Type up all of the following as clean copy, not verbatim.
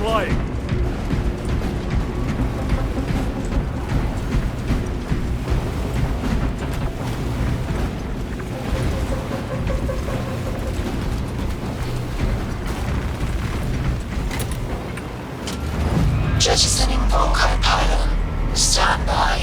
flying. Jettisoning Volkite pylon. Stand by.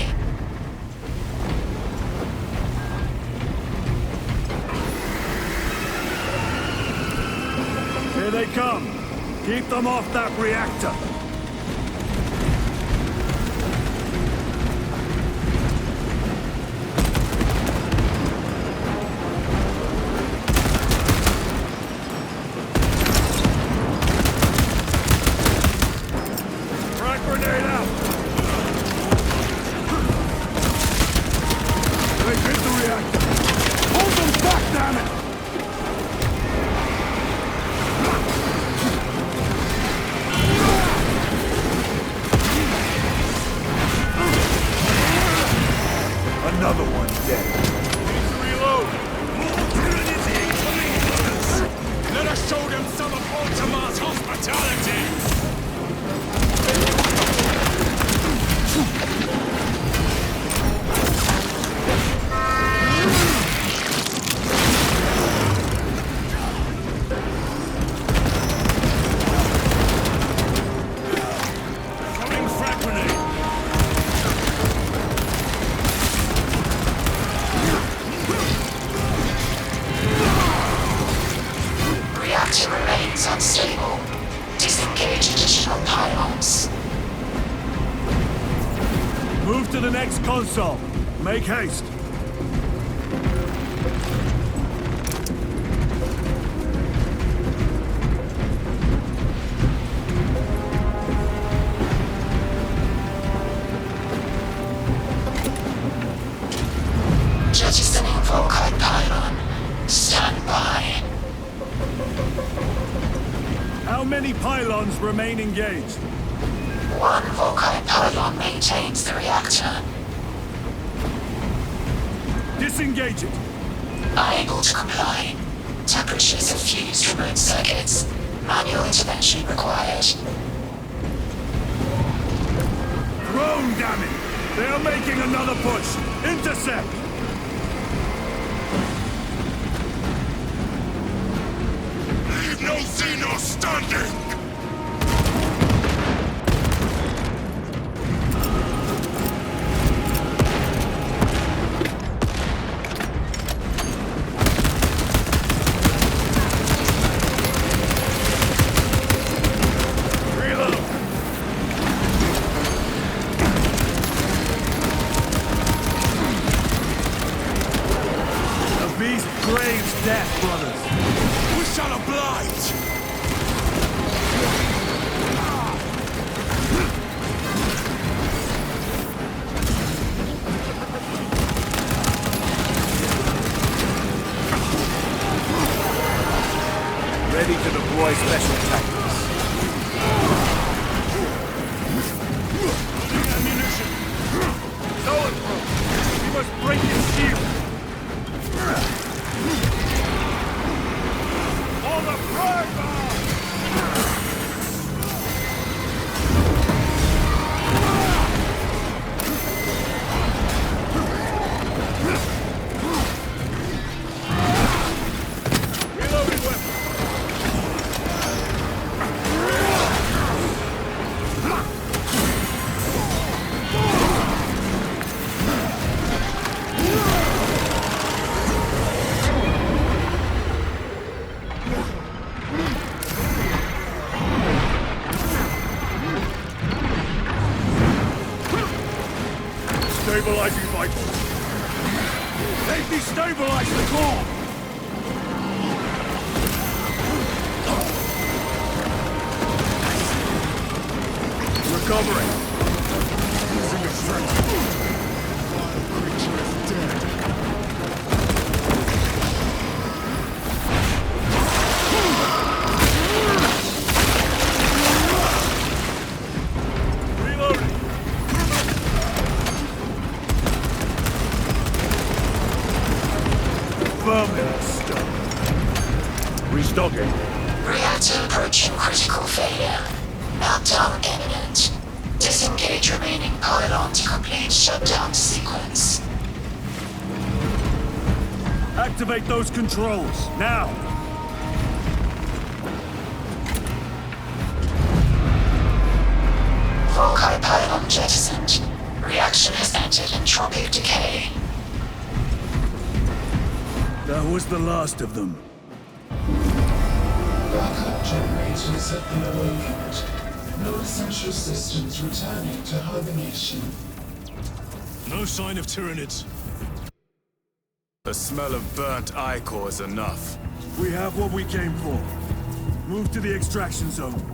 Here they come. Keep them off that reactor. Frag grenade out. They hit the reactor. Hold them back, damn it! Another one dead. Need to reload. More Trinity incoming, brothers. Let us show them some of Ultima's hospitality. Coming frag grenade. Reactor remains unstable. Disengage additional pylons. Move to the next console. Make haste. Jettisoning Volkite pylon. Stand by. How many pylons remain engaged? One Volkite pylon maintains the reactor. Disengage it. Unable to comply. Temperatures have fused remote circuits. Manual intervention required. Drone, damn it! They are making another push. Intercept! Leave no Xeno standing! Reload! The beast craves death, brothers. We shall oblige! Ready to deploy special tactics. Ammunition! Zoanthrope! We must break his shield! On the frag bar! Reloading weapon! Stabilizing vitals. They've destabilized the core! Recovering. Losing your strength. Creature is dead. Reloading. Firmly stuck. Restocking. Reactor approaching critical failure. Meltdown imminent. Disengage remaining pylon to complete shutdown sequence. Activate those controls, now! Volkai pylon jettisoned. Reaction has entered entropic decay. That was the last of them. Backup generators have been awakened. No essential systems returning to hibernation. No sign of Tyranids. The smell of burnt ichor is enough. We have what we came for. Move to the extraction zone.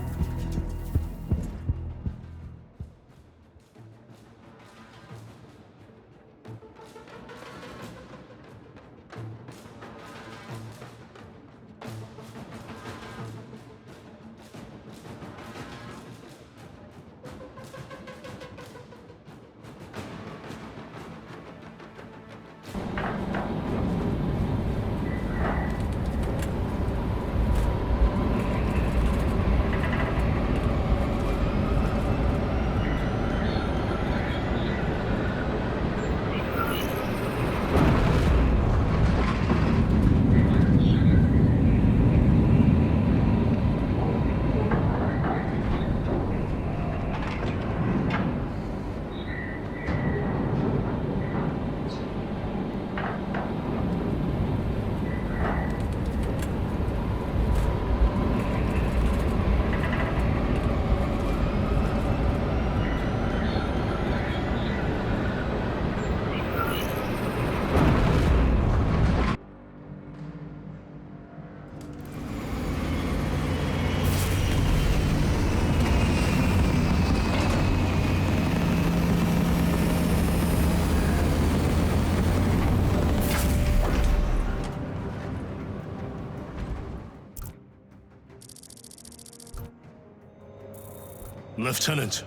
Lieutenant,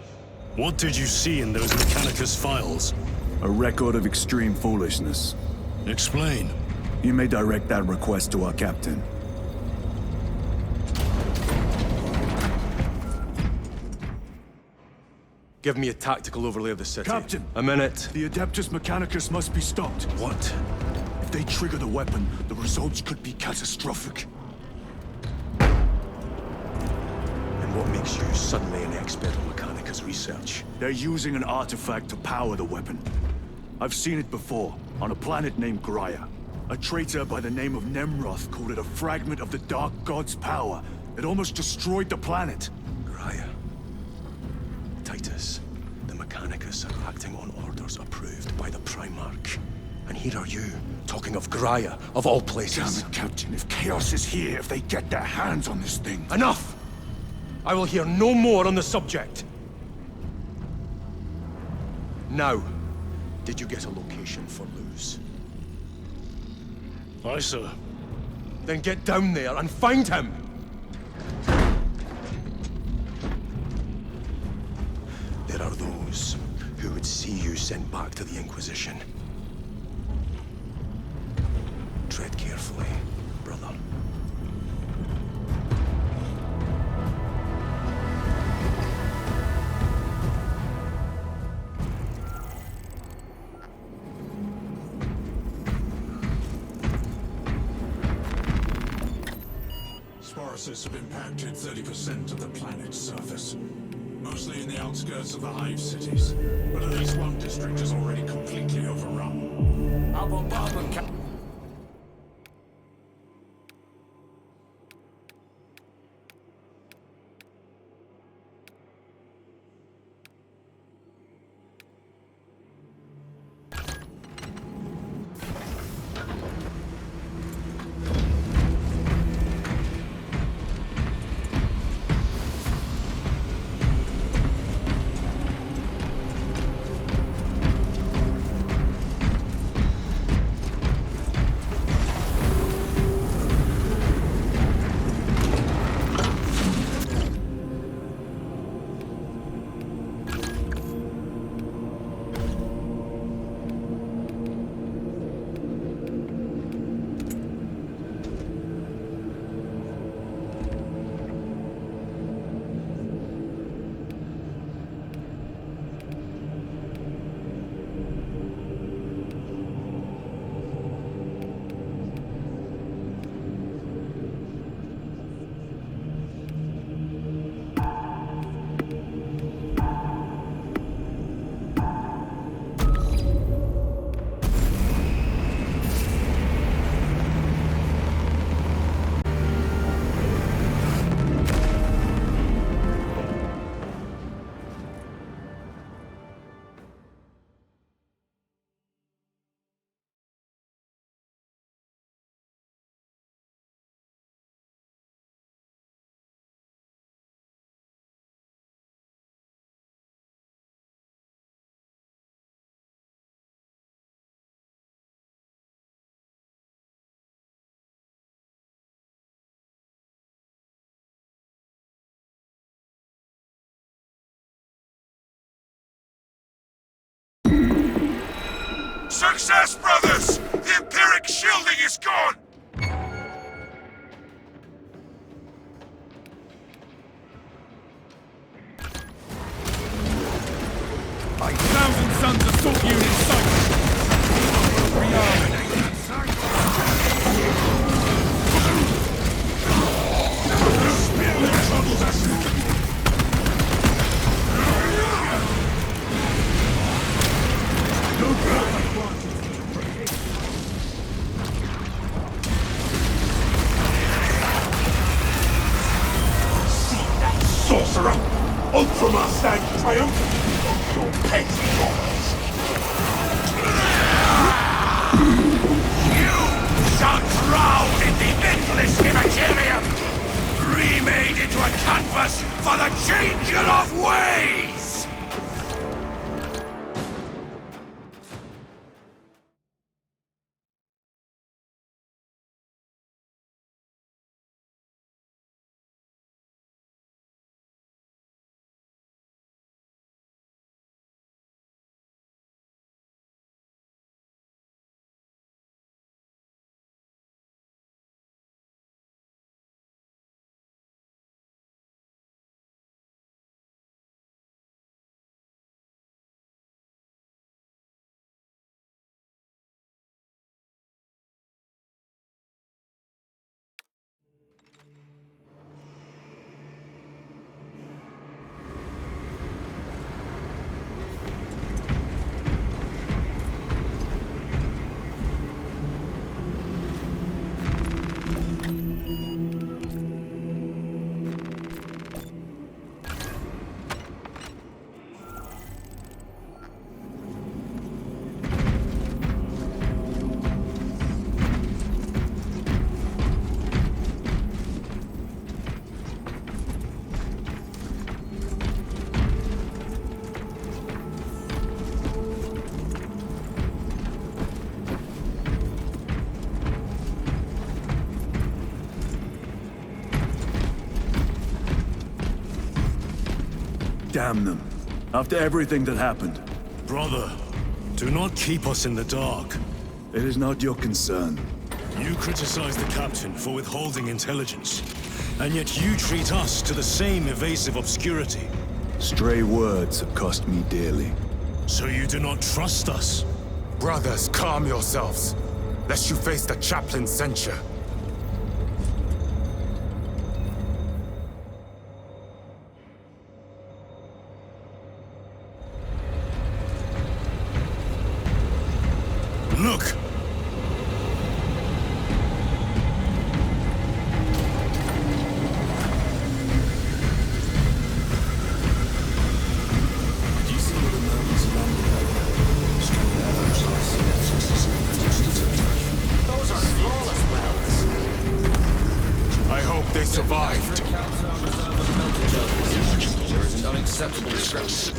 what did you see in those Mechanicus files? A record of extreme foolishness. Explain. You may direct that request to our captain. Give me a tactical overlay of the city. Captain! A minute. The Adeptus Mechanicus must be stopped. What? If they trigger the weapon, the results could be catastrophic. And what makes you suddenly an expert on Mechanicus research? They're using an artifact to power the weapon. I've seen it before, on a planet named Graia. A traitor by the name of Nemroth called it a fragment of the Dark God's power. It almost destroyed the planet. Graia. Titus, the Mechanicus are acting on orders approved by the Primarch. And here are you, talking of Graia, of all places. Damn it, Captain. If Chaos is here, if they get their hands on this thing... Enough! I will hear no more on the subject. Now, did you get a location for Luz? Aye, sir. Then get down there and find him! There are those who would see you sent back to the Inquisition. Tread carefully, brother. Sporocysts have impacted 30% of the planet's surface. Mostly in the outskirts of the hive cities. But at least one district is already completely overrun. Our bombardment Success, brothers! The Empiric shielding is gone! A thousand Sons assault unit in sight! Rearming. Sorcerer! Ultramarstag triumphant! Your petty gods! You shall drown in the endless immaterium! Remade into a canvas for the changer of ways! Damn them. After everything that happened, Brother, do not keep us in the dark. it is not your concern. You criticize the captain for withholding intelligence, and yet you treat us to the same evasive obscurity. Stray words have cost me dearly. So you do not trust us? Brothers, calm yourselves, lest you face the chaplain's censure. Look! I hope they survived. There is an unacceptable discrepancy.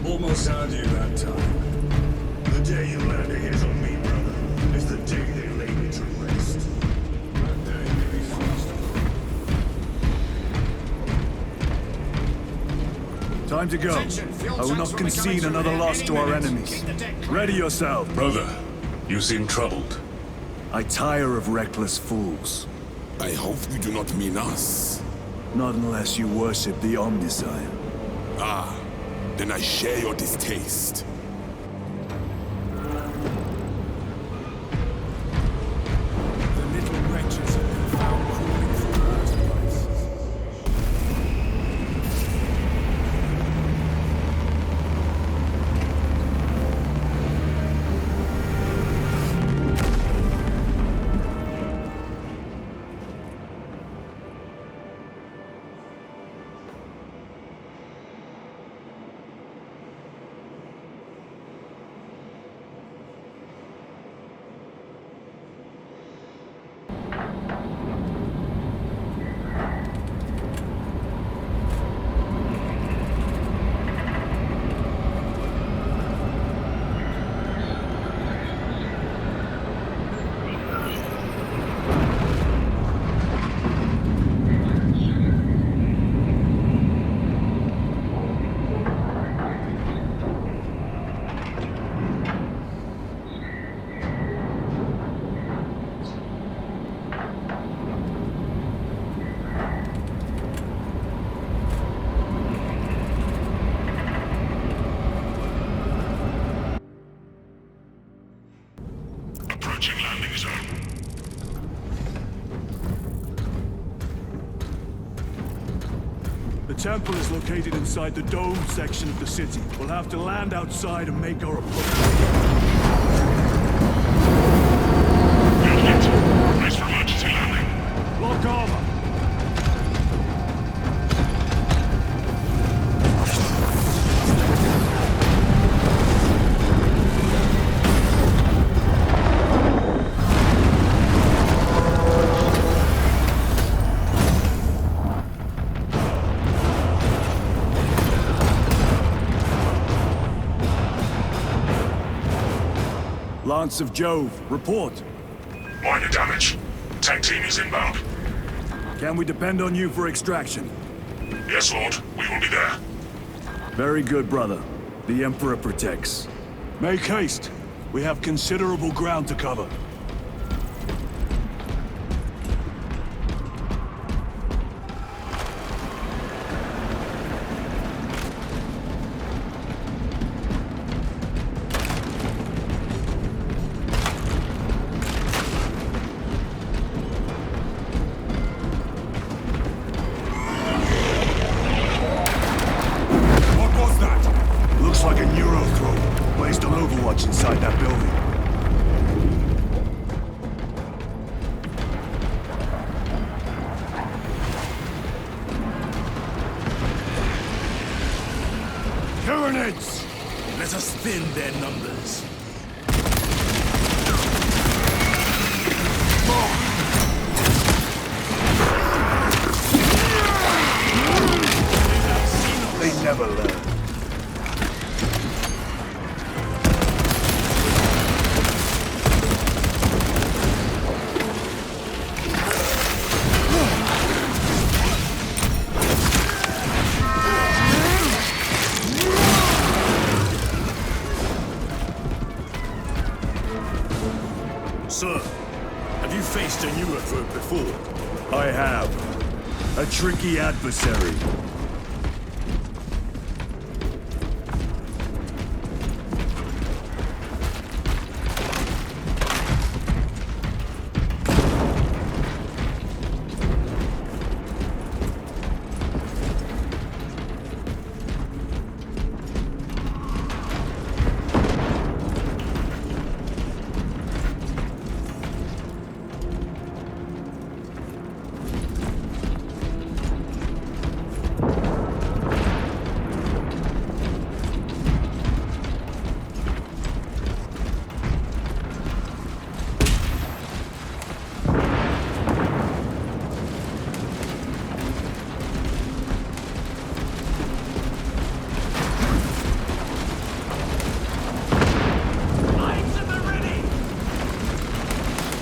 Almost had you that time. The day you land a hit on me, brother, is the day they lay me to rest. That day may be fast approaching. Time to go. I will not concede another loss to our enemies. Ready yourself. Brother, You seem troubled. I tire of reckless fools. I hope you do not mean us. Not unless you worship the Omniscient. Ah, then I share your distaste. The little wretches have been found crawling through water pipes. Approaching landing zone. The temple is located inside the dome section of the city. We'll have to land outside and make our approach. Brace for emergency landing. Lock armor! Lance of Jove, report. Minor damage. Tank team is inbound. Can we depend on you for extraction? Yes, Lord. We will be there. Very good, brother. The Emperor protects. Make haste. We have considerable ground to cover. What was that? Looks like a Neuro throw, placed on Overwatch inside that building. Tyranids! Let us thin their numbers. They never learn. Sir, have you faced a Neurothrone before? I have. A tricky adversary.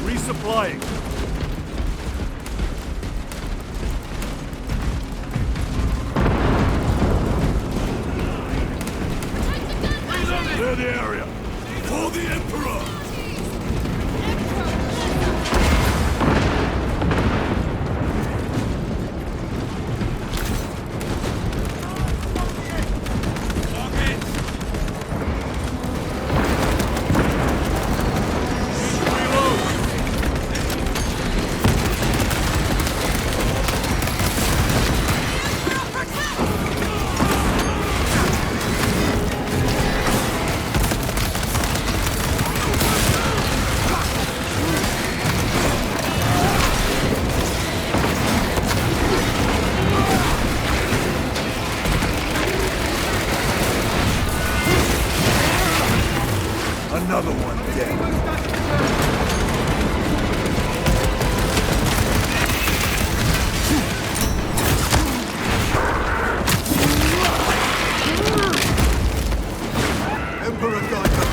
Resupplying. Clear the area. For the Emperor! Another one dead. Emperor Diver.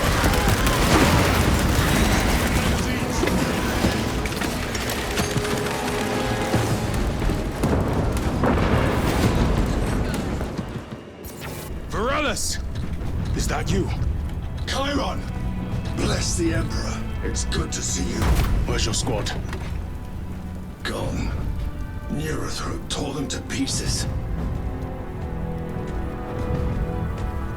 Varellus! Is that you? Chiron! Bless the Emperor. It's good to see you. Where's your squad? Gone. Neurothroat tore them to pieces.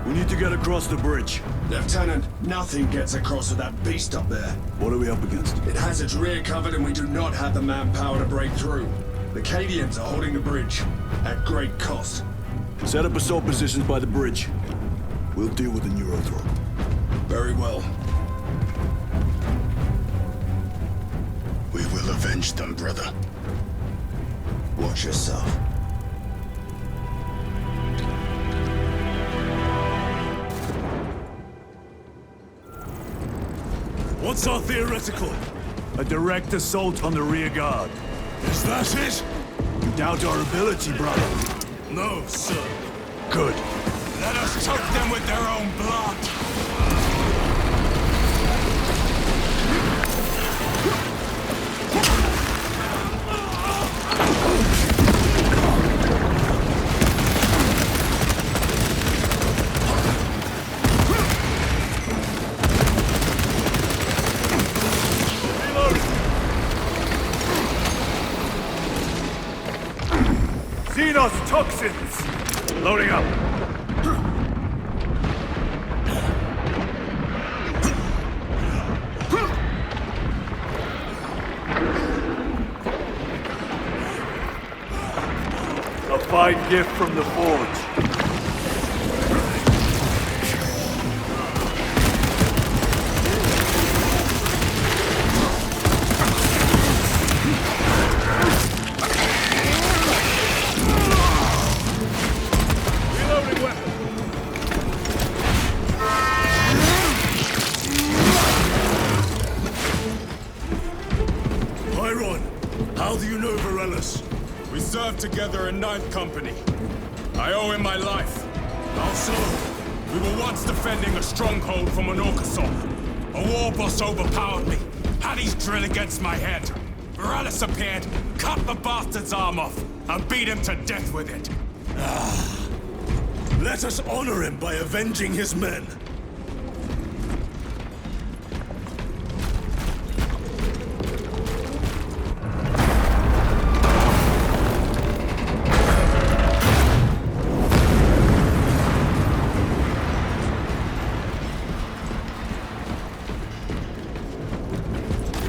We need to get across the bridge. Lieutenant, nothing gets across with that beast up there. What are we up against? It has its rear covered and we do not have the manpower to break through. The Cadians are holding the bridge, at great cost. Set up assault positions by the bridge. We'll deal with the Neurothroat. Very well. We will avenge them, brother. Watch yourself. What's our theoretical? A direct assault on the rear guard. Is that it? You doubt our ability, brother? No, sir. Good. Let us choke them with their own blood. Xenos toxins! Loading up. A fine gift from the forge. How do you know Varellus? We served together in 9th Company. I owe him my life. Also, we were once defending a stronghold from an Orcasaur. A war boss overpowered me, had his drill against my head. Varellus appeared, cut the bastard's arm off, and beat him to death with it. Let us honor him by avenging his men.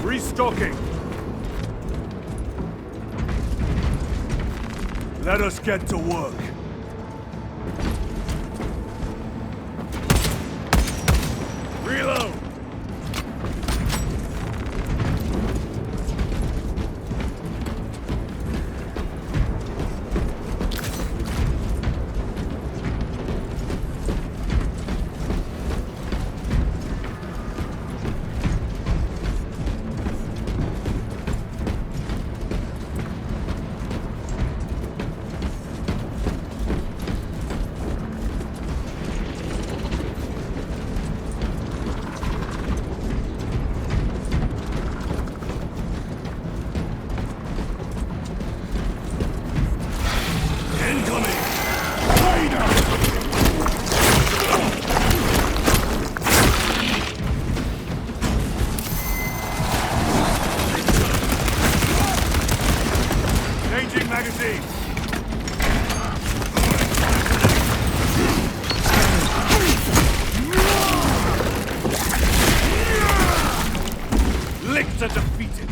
Restocking. Let us get to work. Reload. Magazine! Licks are defeated!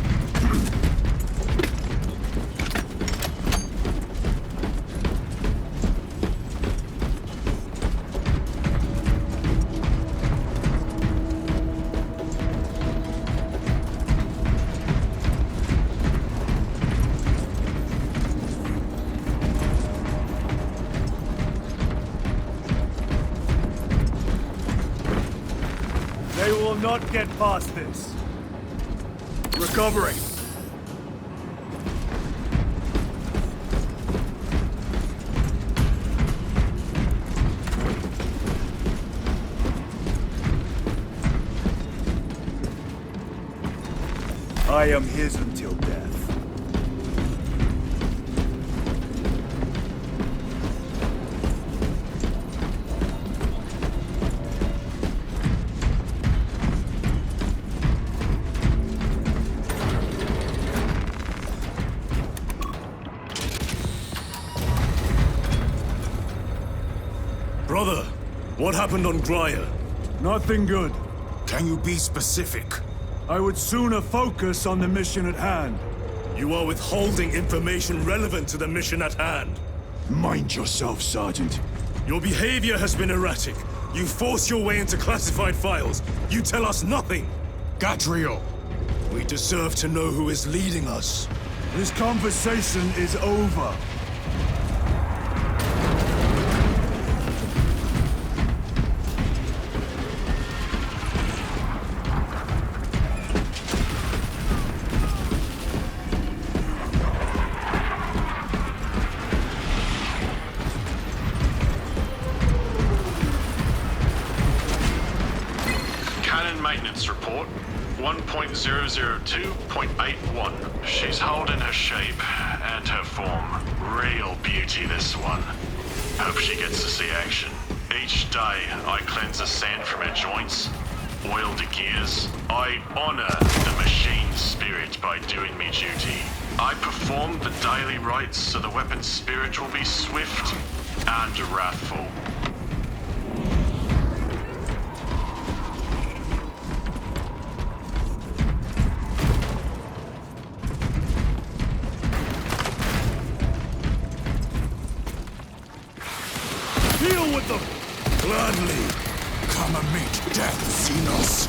They will not get past this. Recovering. I am his until death. Brother, what happened on Graya? Nothing good. Can you be specific? I would sooner focus on the mission at hand. You are withholding information relevant to the mission at hand. Mind yourself, Sergeant. Your behavior has been erratic. You force your way into classified files. You tell us nothing. Gadriel! We deserve to know who is leading us. This conversation is over. Maintenance report 1.002.81. She's holding her shape and her form. Real beauty, this one. Hope she gets to see action. Each day, I cleanse the sand from her joints, oil the gears. I honor the machine's spirit by doing me duty. I perform the daily rites so the weapon's spirit will be swift and wrathful. Deal with them! Gladly. Come and meet death, Xenos!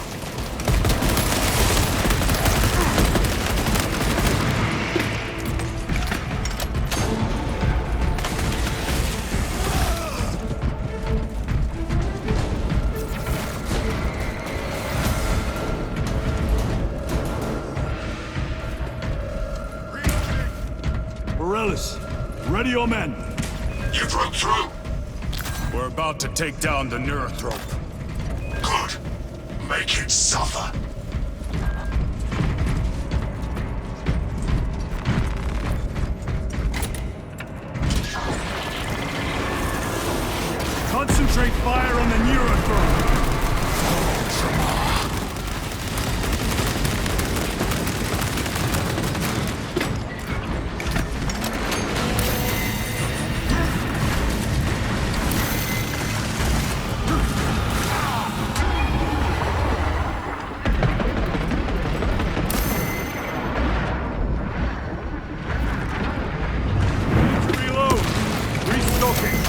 Morellis, ready your men. You broke through. We're about to take down the Neurothrope. Good. Make it suffer. Concentrate fire on the Neurothrope. Reload. Restocking.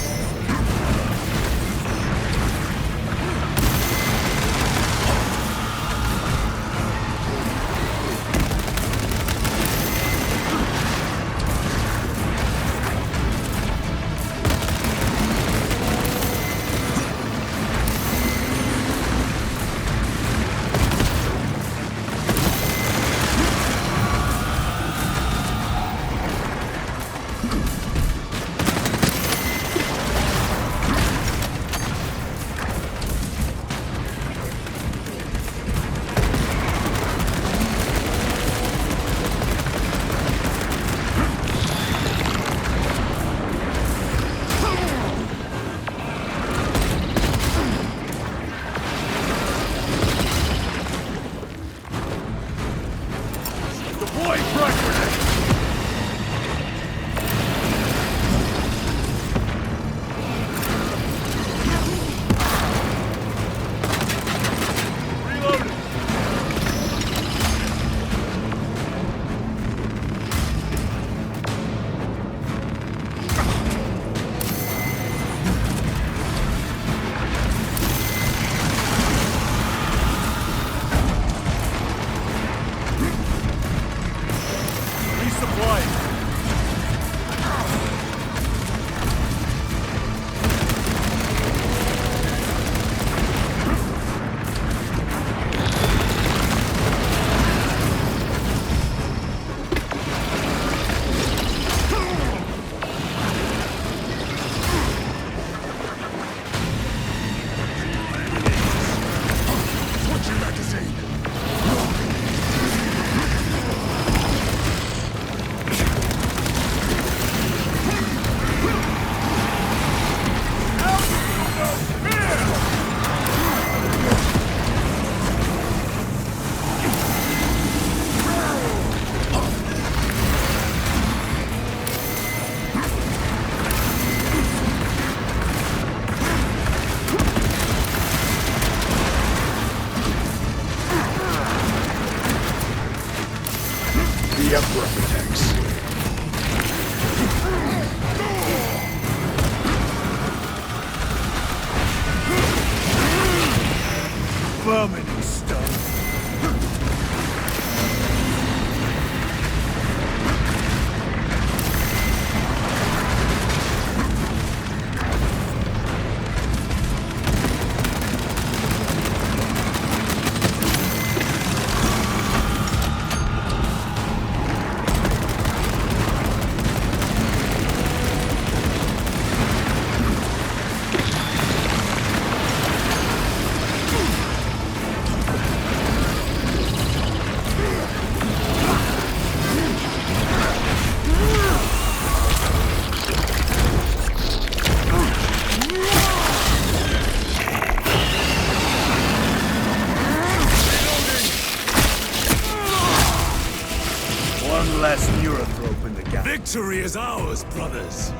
victory is ours, brothers.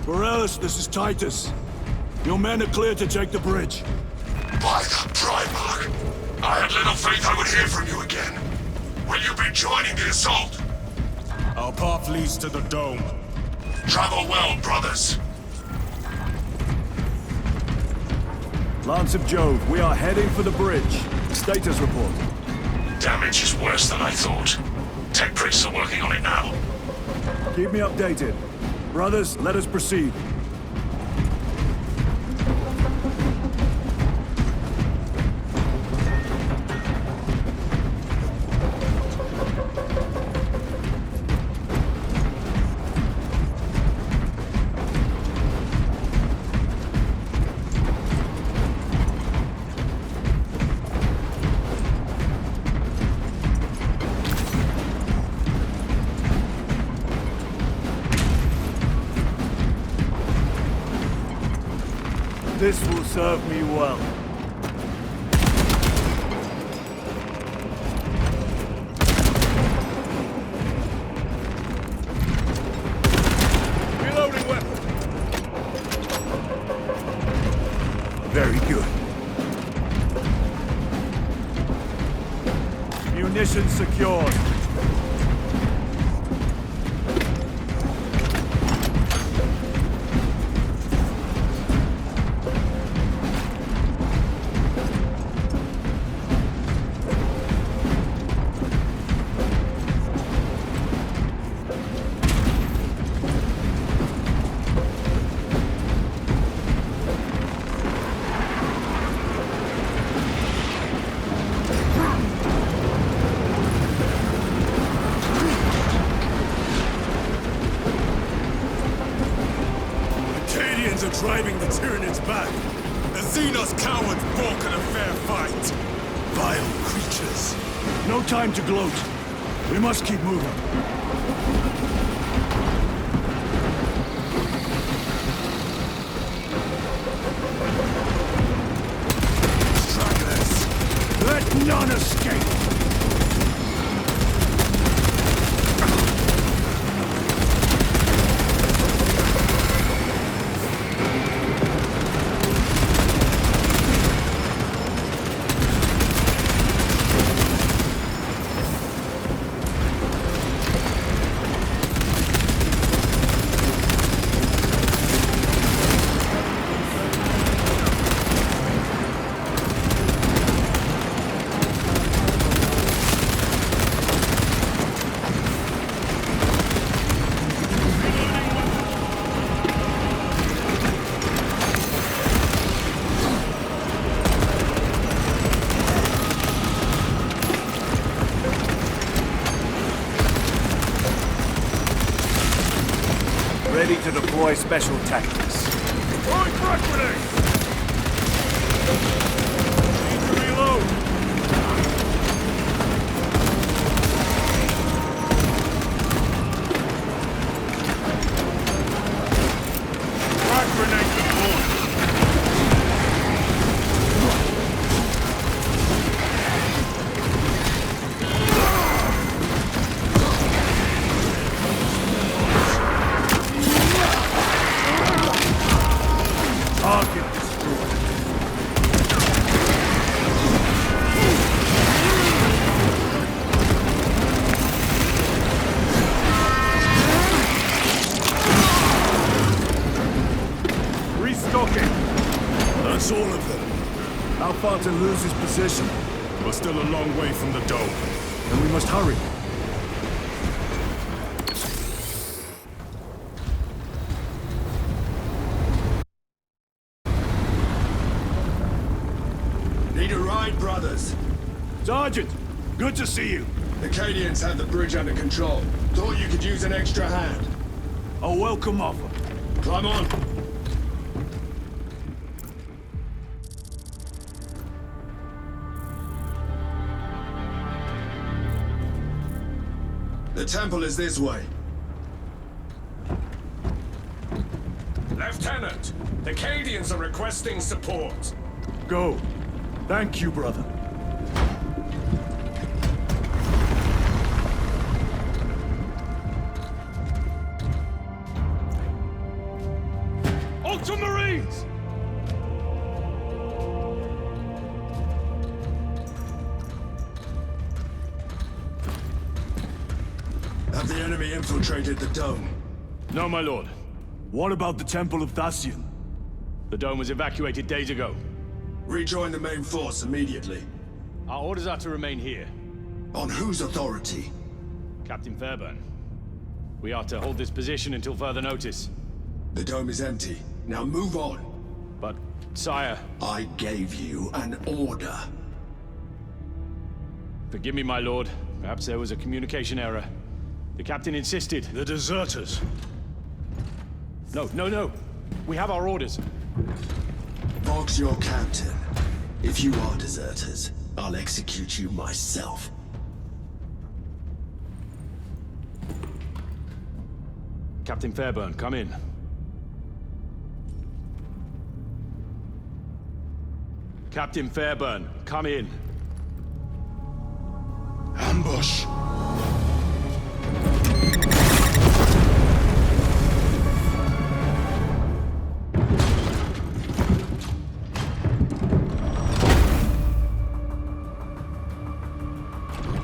Morales, this is Titus. Your men are clear to take the bridge. By the Primarch! I had little faith I would hear from you again. Will you be joining the assault? Our path leads to the dome. Travel well, brothers. Lance of Jove, we are heading for the bridge. Status report. Damage is worse than I thought. Tech priests are working on it now. Keep me updated. Brothers, let us proceed. This will serve me well. Reloading weapon. Very good. Munitions secured. Are driving the Tyranids back. The Xenos cowards balk at a fair fight. Vile creatures. No time to gloat. We must keep moving. Stragglers! Let none escape! Ready to deploy special tactics. Throwing frag grenade! Need to reload! Frag grenade deployed! Target destroyed. Restocking. That's all of them. How far to lose his position? We're still a long way from the dome. Then we must hurry. Need a ride, brothers? Sergeant, good to see you. The Cadians have the bridge under control. Thought you could use an extra hand. A welcome offer. Climb on. The temple is this way. Lieutenant, the Cadians are requesting support. Go. Thank you, brother. Ultramarines! Have the enemy infiltrated the dome? No, my lord. What about the Temple of Thasian? The dome was evacuated days ago. Rejoin the main force immediately. Our orders are to remain here. On whose authority? Captain Fairburn. We are to hold this position until further notice. The dome is empty. Now move on. But, sire... I gave you an order. Forgive me, my lord. Perhaps there was a communication error. The captain insisted. The deserters. No. We have our orders. Boggs your captain. If you are deserters, I'll execute you myself. Captain Fairburn, come in. Captain Fairburn, come in. Ambush!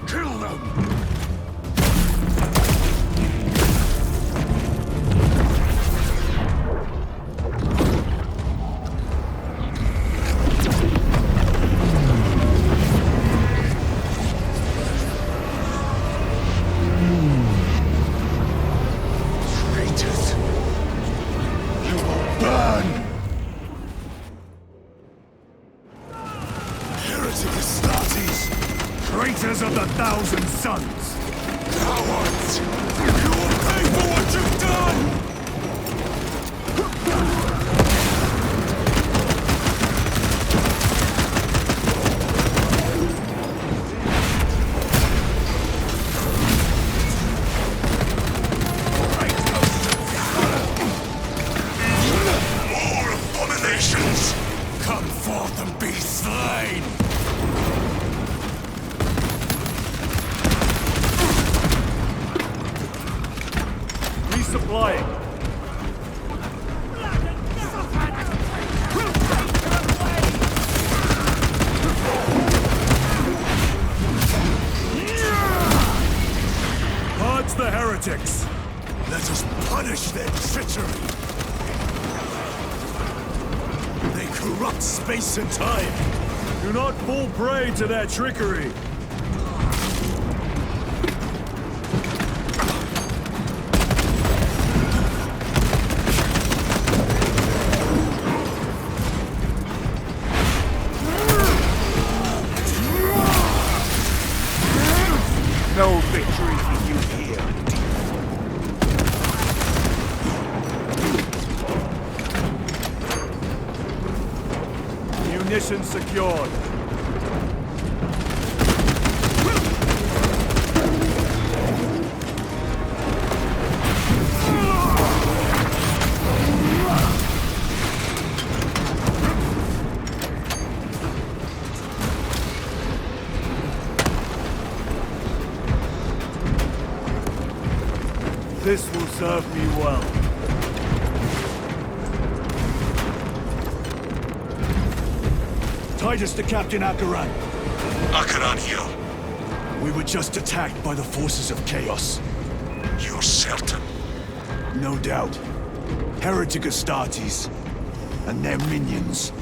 Kill them! Traitors of the Thousand Sons! Cowards! You will pay for what you've done! All abominations! Come forth and be slain! Resupplying. Purge the heretics! Let us punish their treachery! They corrupt space and time! Do not fall prey to their trickery! No victory for you here. Munitions secured. This will serve me well. Titus to Captain Akaran. Akaran here. We were just attacked by the forces of chaos. You're certain? No doubt. Heretic Astartes. And their minions.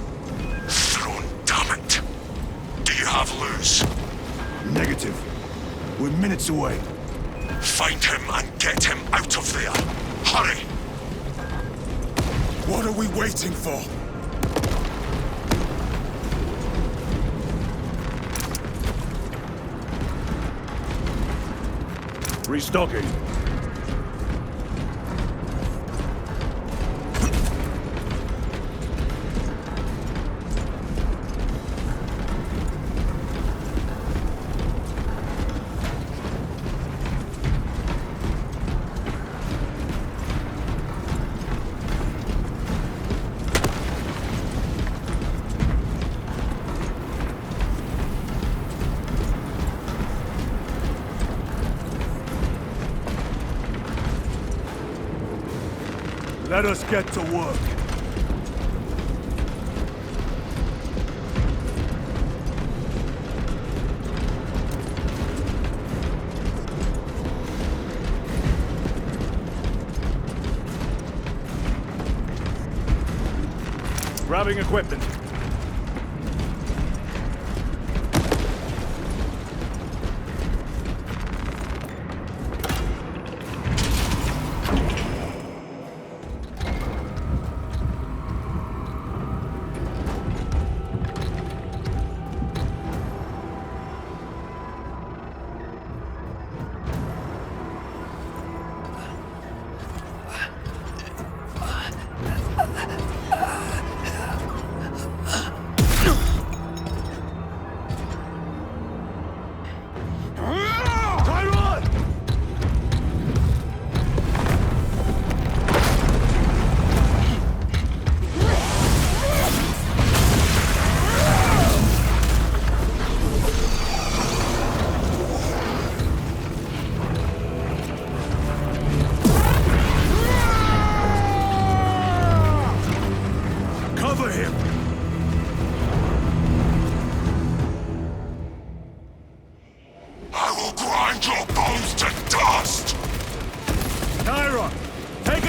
Throne, damn it! Do you have Luz? Negative. We're minutes away. Find him and get him out of there! Hurry! What are we waiting for? Restocking. Let us get to work. Grabbing equipment.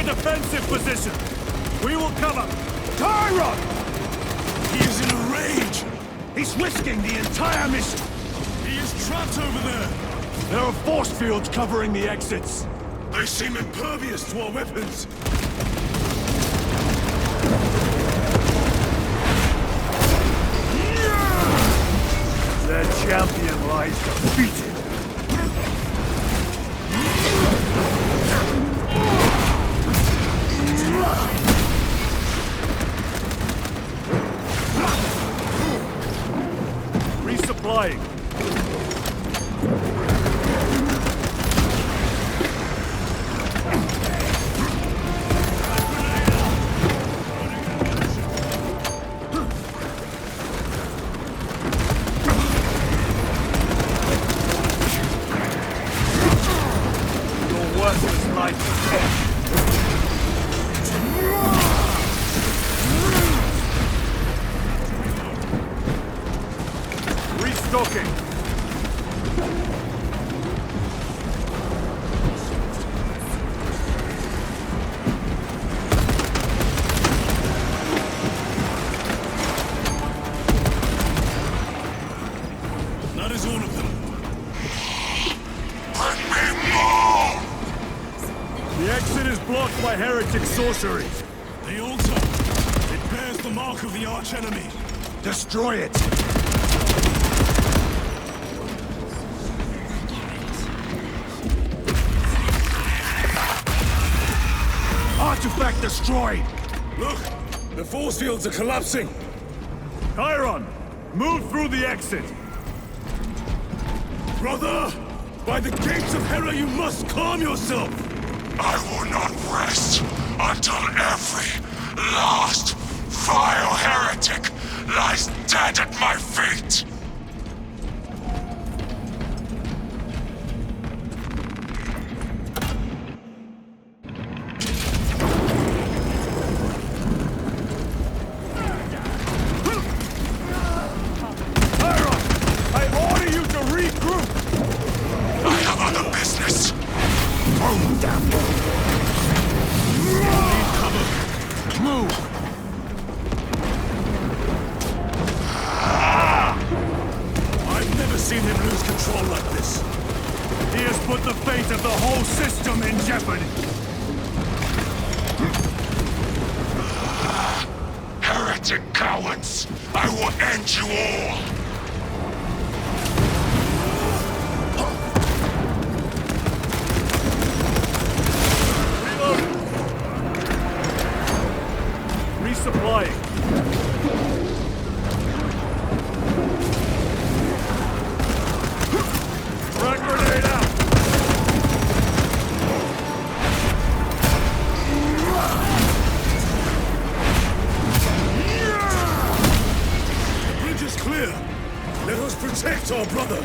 Defensive position! We will cover! Tyron! He is in a rage! He's risking the entire mission! He is trapped over there! There are force fields covering the exits! They seem impervious to our weapons! Their champion lies defeated! Resupplying. Your worthless life is dead. Restocking. That is all of them. Bring me more! The exit is blocked by heretic sorcery. The altar. It bears the mark of the archenemy. Destroy it! Artifact destroyed! Look! The force fields are collapsing! Chiron! Move through the exit! Brother! By the gates of Hera you must calm yourself! I will not rest until every last vile heretic lies dead at my feet! Protect our brother!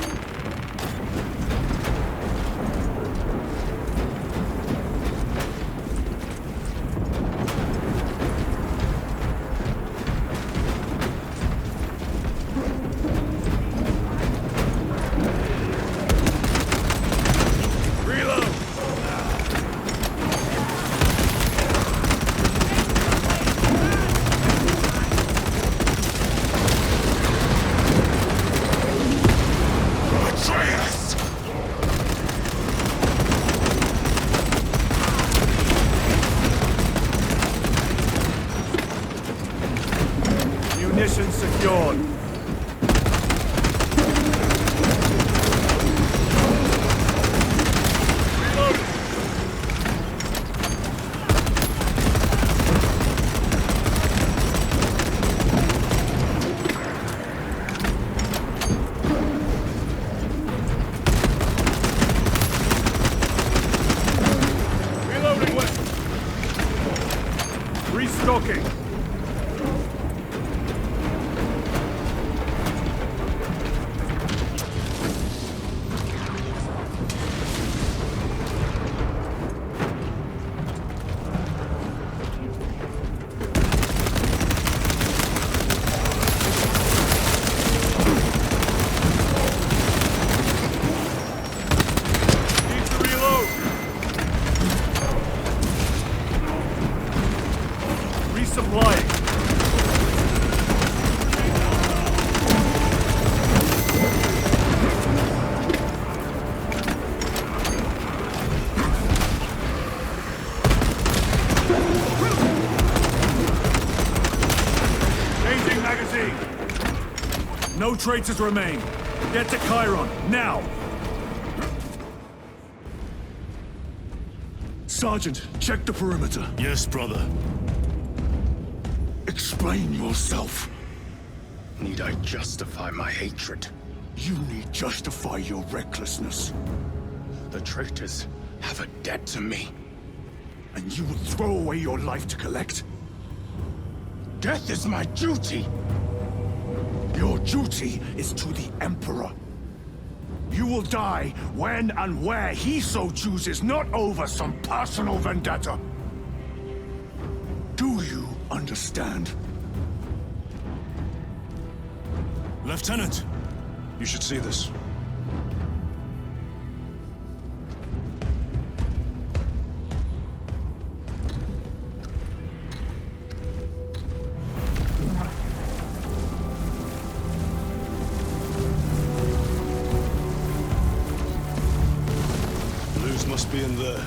Position secured. Restocking. Need to reload. Resupplying. Changing magazine. No traitors remain. Get to Chiron, now! Sergeant, check the perimeter. Yes, brother. Explain yourself. Need I justify my hatred? You need justify your recklessness. The traitors have a debt to me. And you would throw away your life to collect? Death is my duty! Your duty is to the Emperor. You will die when and where he so chooses, not over some personal vendetta. Do you understand? Lieutenant, you should see this. Blues must be in there.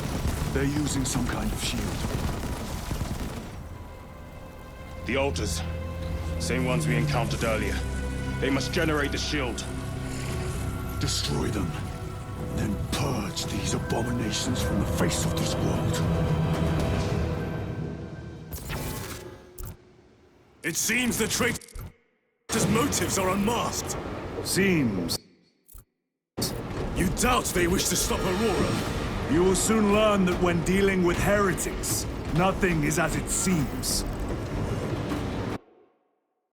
They're using some kind of shield. The altars. Same ones we encountered earlier. They must generate the shield. Destroy them. Then purge these abominations from the face of this world. It seems the traitors' motives are unmasked. Seems. You doubt they wish to stop Aurora? You will soon learn that when dealing with heretics, nothing is as it seems.